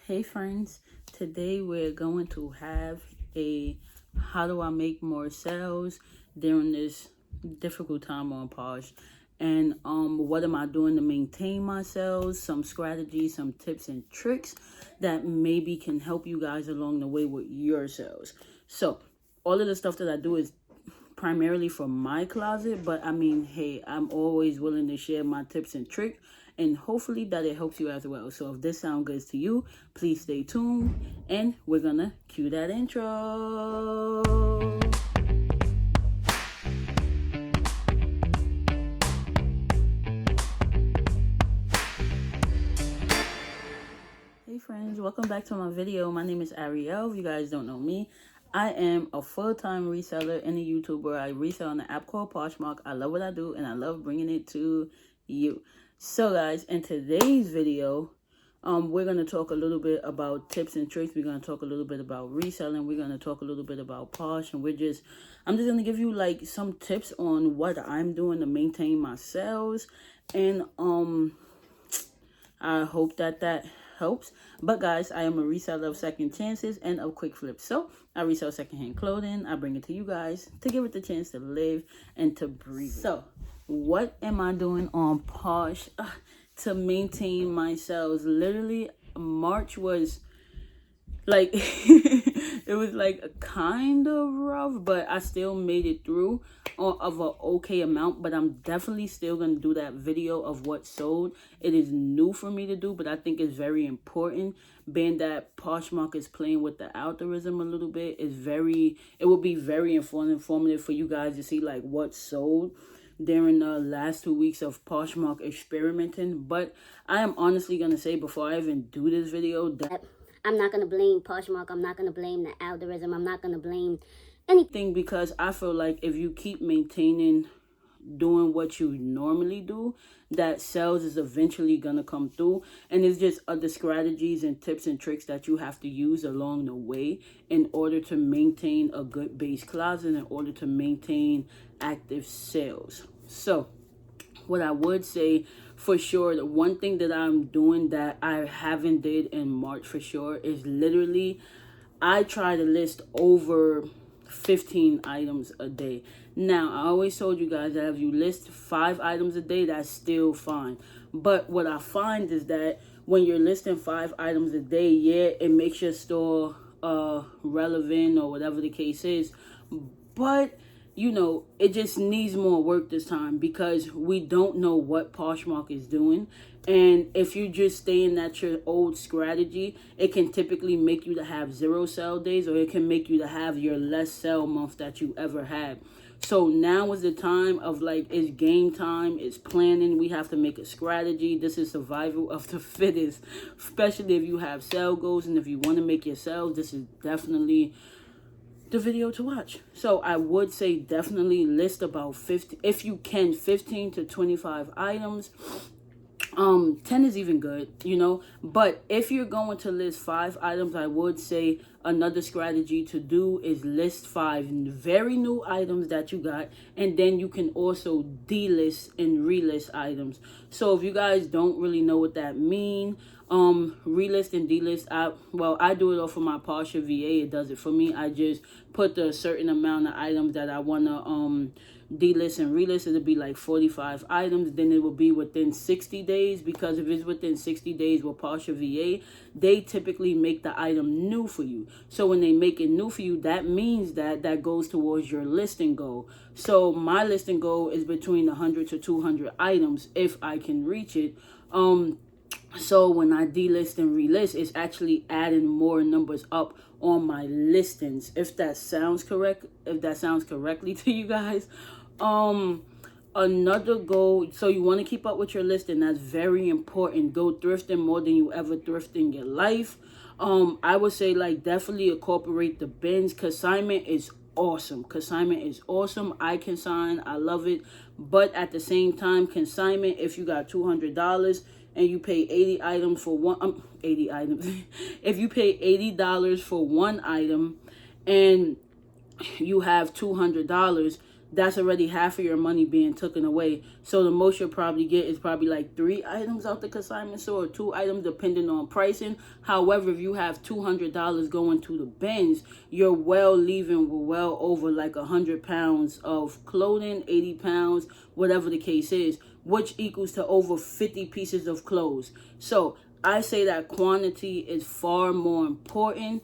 Hey friends, today we're going to have a how do I make more sales during this difficult time on Posh, and what am I doing to maintain my sales, some strategies, some tips and tricks that maybe can help you guys along the way with your sales. So all of the stuff that I do is primarily for my closet, but I mean, hey, I'm always willing to share my tips and tricks, and hopefully that it helps you as well. So if this sounds good to you, please stay tuned, and we're gonna cue that intro. Hey friends, welcome back to my video. My name is Ariel. If you guys don't know me, I am a full-time reseller and a YouTuber. I resell on an app called Poshmark. I love what I do and I love bringing it to you. So guys, in today's video, we're going to talk a little bit about tips and tricks. We're going to talk a little bit about reselling. We're going to talk a little bit about Posh, and I'm just going to give you like some tips on what I'm doing to maintain my sales, and I hope that helps. But guys, I am a reseller of second chances and of quick flips. So I resell secondhand clothing. I bring it to you guys to give it the chance to live and to breathe. So what am I doing on Posh to maintain my sales? Literally, March was like it was like kind of rough, but I still made it through of an okay amount. But I'm definitely still gonna do that video of what sold. It is new for me to do, but I think it's very important, being that Poshmark is playing with the algorithm a little bit. It will be very informative for you guys to see like what sold during the last 2 weeks of Poshmark experimenting. But I am honestly gonna say, before I even do this video, that I'm not going to blame Poshmark. I'm not going to blame the algorithm. I'm not going to blame anything, because I feel like if you keep maintaining doing what you normally do, that sales is eventually going to come through. And it's just other strategies and tips and tricks that you have to use along the way in order to maintain a good base closet, in order to maintain active sales. So what I would say for sure, the one thing that I'm doing that I haven't did in March for sure is literally I try to list over 15 items a day. Now, I always told you guys that if you list 5 items a day, that's still fine. But what I find is that when you're listing 5 items a day, yeah, it makes your store relevant or whatever the case is. But you know, it just needs more work this time because we don't know what Poshmark is doing. And if you just staying at your old strategy, it can typically make you to have 0 sell days, or it can make you to have your less sell month that you ever had. So now is the time of like, it's game time, it's planning. We have to make a strategy. This is survival of the fittest, especially if you have sell goals and if you want to make your sales. This is definitely the video to watch. So I would say definitely list about 50, if you can, 15 to 25 items. 10 is even good, you know. But if you're going to list 5 items, I would say another strategy to do is list 5 very new items that you got, and then you can also delist and relist items. So if you guys don't really know what that means, relist and delist, I do it off of my Porsche VA. It does it for me. I just put the certain amount of items that I want to delist and relist. It'll be like 45 items. Then it will be within 60 days, because if it's within 60 days with Porsche VA, they typically make the item new for you. So when they make it new for you, that means that goes towards your listing goal. So my listing goal is between 100 to 200 items if I can reach it. So when I delist and relist, it's actually adding more numbers up on my listings. If that sounds correct, if that sounds correctly to you guys. Another goal, so you want to keep up with your listing. That's very important. Go thrifting more than you ever thrift in your life. I would say like definitely incorporate the bins. Consignment is awesome. Consignment is awesome. I consign. I love it. But at the same time, consignment, if you got $200 and you pay 80 items for one, 80 items. If you pay $80 for one item and you have $200, that's already half of your money being taken away. So the most you'll probably get is probably like 3 items out the consignment store, or 2 items depending on pricing. However, if you have $200 going to the bins, you're leaving well over like 100 pounds of clothing, 80 pounds, whatever the case is, which equals to over 50 pieces of clothes. So I say that quantity is far more important.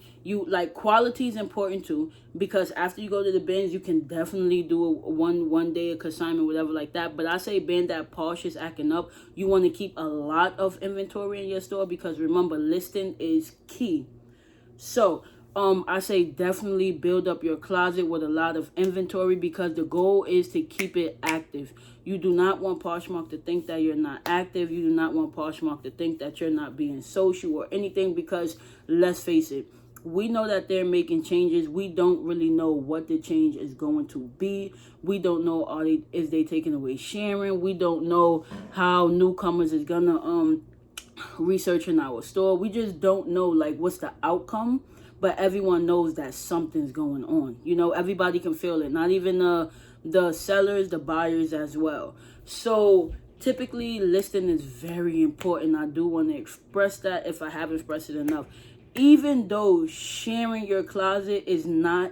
Quality is important too, because after you go to the bins, you can definitely do a one day a consignment, whatever like that. But I say, being that Posh is acting up, you want to keep a lot of inventory in your store, because remember, listing is key. So I say definitely build up your closet with a lot of inventory, because the goal is to keep it active. You do not want Poshmark to think that you're not active. You do not want Poshmark to think that you're not being social or anything, because let's face it, we know that they're making changes. We don't really know what the change is going to be. We don't know is they taking away sharing. We don't know how newcomers is gonna research in our store. We just don't know like what's the outcome. But everyone knows that something's going on. You know, everybody can feel it. Not even the sellers, the buyers as well. So typically, listing is very important. I do want to express that if I haven't expressed it enough. Even though sharing your closet is not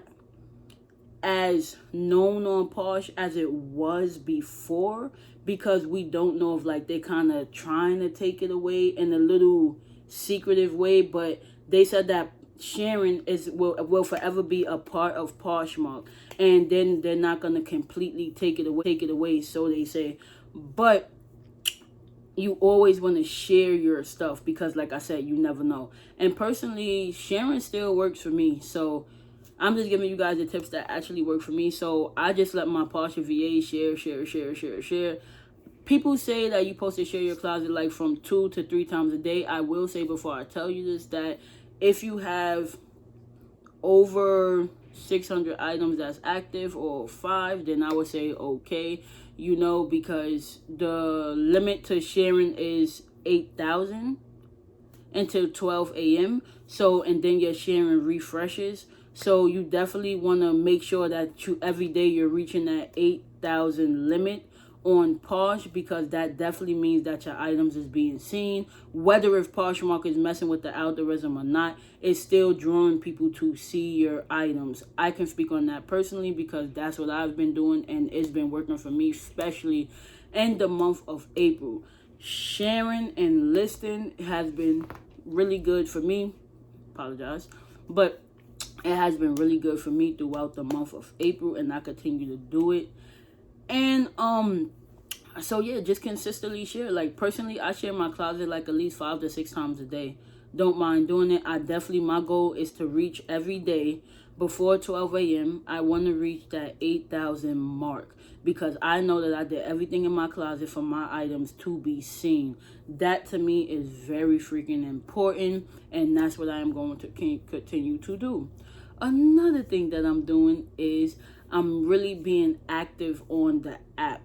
as known on Posh as it was before, because we don't know if like they kind of trying to take it away in a little secretive way, but they said that sharing will forever be a part of Poshmark, and then they're not gonna completely take it away, so they say. But you always want to share your stuff, because like I said, you never know. And personally, sharing still works for me, so I'm just giving you guys the tips that actually work for me. So I just let my Posh VA share. People say that you're supposed to share your closet like from 2 to 3 times a day. I will say before I tell you this that if you have over 600 items that's active, or 5, then I would say okay, you know, because the limit to sharing is 8,000 until 12 a.m. So, and then your sharing refreshes. So you definitely want to make sure that every day you're reaching that 8,000 limit on Posh, because that definitely means that your items is being seen. Whether if Poshmark is messing with the algorithm or not, it's still drawing people to see your items. I can speak on that personally, because that's what I've been doing, and it's been working for me, especially in the month of April. Sharing and listing has been really good for me. Apologize. But it has been really good for me throughout the month of April, and I continue to do it. And so yeah, just consistently share. Like personally, I share my closet like at least 5 to 6 times a day. Don't mind doing it. My goal is to reach every day before 12 a.m. I want to reach that 8,000 mark, because I know that I did everything in my closet for my items to be seen. That to me is very freaking important, and that's what I am going to continue to do. Another thing that I'm doing is I'm really being active on the app,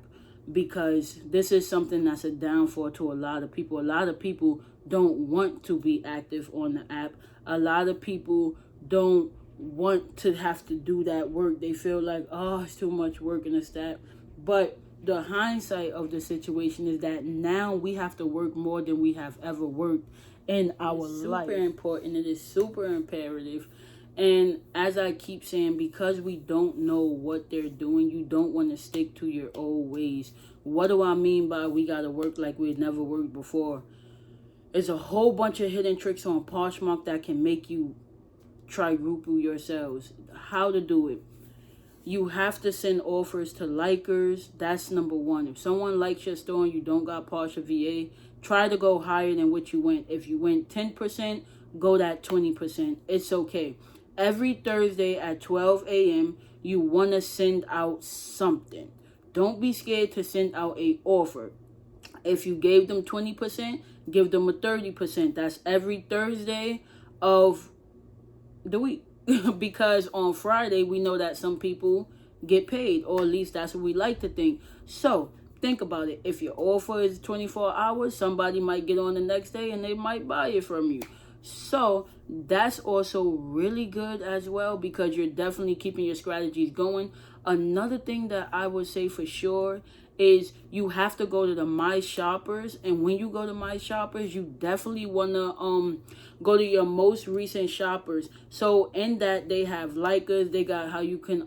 because this is something that's a downfall to a lot of people. A lot of people don't want to be active on the app. A lot of people don't want to have to do that work. They feel like, oh, it's too much work and it's that. But the hindsight of the situation is that now we have to work more than we have ever worked in our life. Super important. It is super imperative. And as I keep saying, because we don't know what they're doing, you don't want to stick to your old ways. What do I mean by we got to work like we've never worked before? There's a whole bunch of hidden tricks on Poshmark that can make you quadruple yourselves. How to do it. You have to send offers to likers. That's number one. If someone likes your store and you don't got Posh VA, try to go higher than what you went. If you went 10%, go that 20%. It's okay. Every Thursday at 12 a.m., you want to send out something. Don't be scared to send out an offer. If you gave them 20%, give them a 30%. That's every Thursday of the week. Because on Friday, we know that some people get paid, or at least that's what we like to think. So think about it. If your offer is 24 hours, somebody might get on the next day and they might buy it from you. So that's also really good as well, because you're definitely keeping your strategies going. Another thing that I would say for sure is you have to go to the My Shoppers, and when you go to My Shoppers, you definitely want to go to your most recent shoppers. So in that, they have Lycas, they got how you can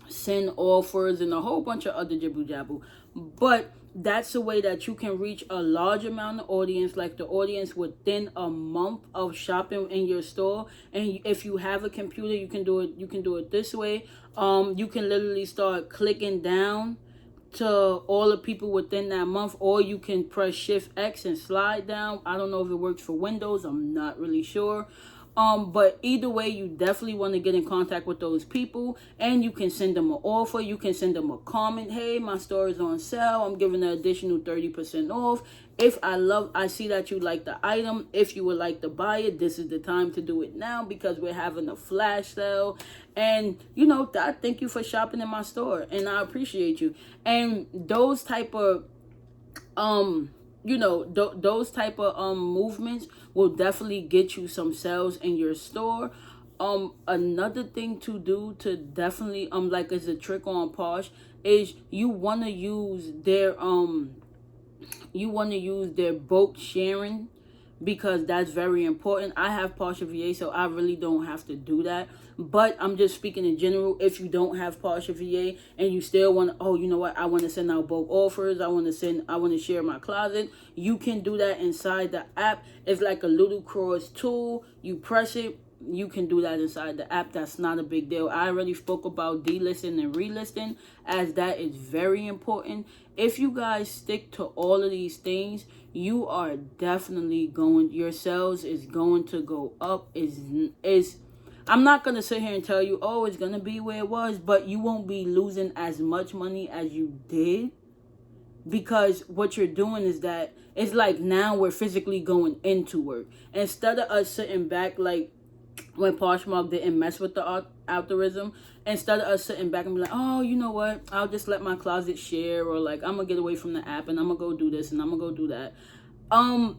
send offers and a whole bunch of other jibble jabble. But that's a way that you can reach a large amount of audience, like the audience within a month of shopping in your store. And if you have a computer, you can do it this way. You can literally start clicking down to all the people within that month, or you can press Shift X and slide down. I don't know if it works for Windows, I'm not really sure. But either way, you definitely want to get in contact with those people, and you can send them an offer. You can send them a comment. Hey, my store is on sale. I'm giving an additional 30% off. If I see that you like the item, if you would like to buy it, this is the time to do it now because we're having a flash sale. And I thank you for shopping in my store, and I appreciate you. And those type of those type of movements will definitely get you some sales in your store. Another thing to do to definitely like as a trick on Posh is you want to use their bulk sharing, because that's very important. I have Partial VA, so I really don't have to do that. But I'm just speaking in general. If you don't have Partial VA and you still want to, you know what, I want to send out bulk offers, I want to share my closet, you can do that inside the app. It's like a little cross tool. You press it, you can do that inside the app. That's not a big deal. I already spoke about delisting and relisting, as that is very important. If you guys stick to all of these things, you are definitely your sales is going to go up. I'm not going to sit here and tell you, it's going to be where it was, but you won't be losing as much money as you did, because what you're doing is that it's like now we're physically going into work. Instead of us sitting back, like when Poshmark didn't mess with the algorithm, instead of us sitting back and be like, you know what, I'll just let my closet share, or like I'm gonna get away from the app and I'm gonna go do this and I'm gonna go do that.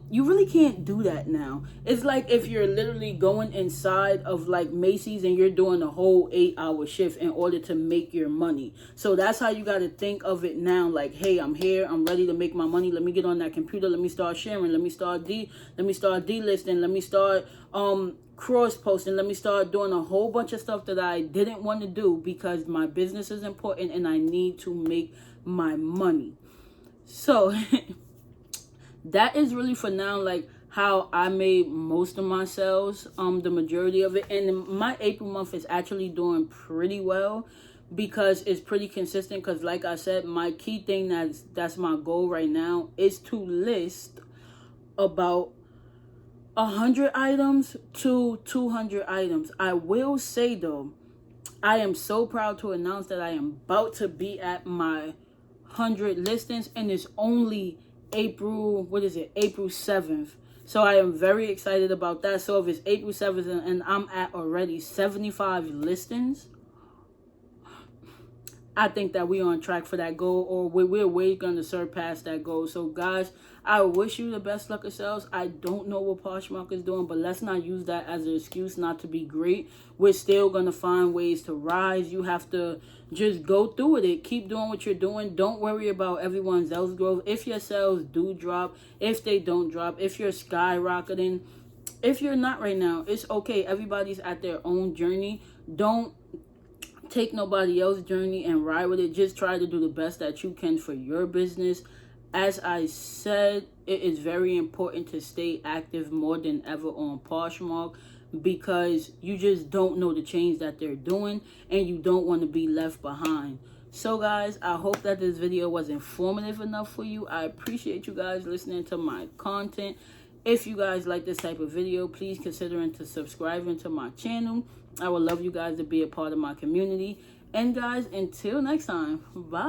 You really can't do that now. It's like if you're literally going inside of like Macy's and you're doing a whole 8-hour shift in order to make your money. So that's how you got to think of it now. Like, hey, I'm here, I'm ready to make my money. Let me get on that computer. Let me start sharing. Let me start delisting. Let me start cross posting. Let me start doing a whole bunch of stuff that I didn't want to do because my business is important and I need to make my money. So that is really for now, like how I made most of my sales, the majority of it. And my April month is actually doing pretty well because it's pretty consistent. Because like I said, my key thing that's my goal right now is to list about 100 items to 200 items. I will say though, I am so proud to announce that I am about to be at my 100 listings, and it's only April 7th. So I am very excited about that. So if it's April 7th and I'm at already 75 listings, I think that we're on track for that goal, or we're way going to surpass that goal. So guys, I wish you the best luck of sales. I don't know what Poshmark is doing, but let's not use that as an excuse not to be great. We're still going to find ways to rise. You have to just go through with it. Keep doing what you're doing. Don't worry about everyone's else growth. If your sales do drop, if they don't drop, if you're skyrocketing, if you're not right now, it's okay. Everybody's at their own journey. Don't take nobody else's journey and ride with it. Just try to do the best that you can for your business. As I said, it is very important to stay active more than ever on Poshmark, because you just don't know the change that they're doing and you don't want to be left behind. So guys, I hope that this video was informative enough for you. I appreciate you guys listening to my content. If you guys like this type of video, please consider subscribing to my channel. I would love you guys to be a part of my community. And guys, until next time, bye.